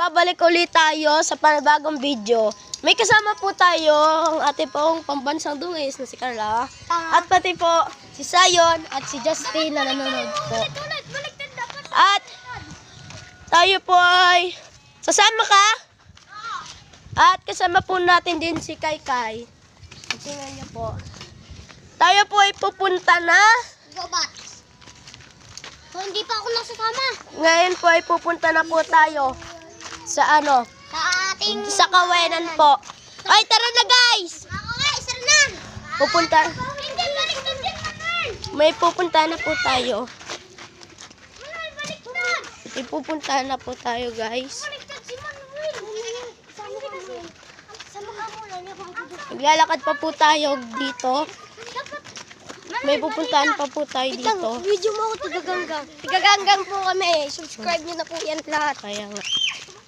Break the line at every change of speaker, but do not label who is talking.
nagbabalik ulit tayo sa panibagong video. May kasama po tayo ang ate pong pambansang dungis na si Carla. At pati po si Sayon at si Justin na nanonood po. At tayo po ay sasama ka? At kasama po natin din si Kai. Tingnan niyo po. Tayo po ay pupunta na.
Hindi pa ako nasasama.
Ngayon po ay pupunta na po tayo sa sa Kawenan po. Ay, tara na guys!
Ako nga, isa na.
Pupunta.
Hindi, baliktad yan naman.
May pupunta na po tayo.
Manuel, baliktad.
May pupunta na po tayo guys.
Baliktad si Manuel. Sama ka kasi. Sama ka muna.
Maglalakad pa po tayo dito. May pupuntahan pa po tayo dito.
Video mo ako, tigaganggang. Tigaganggang po kami. Subscribe nyo na po yan lahat.
Kaya nga.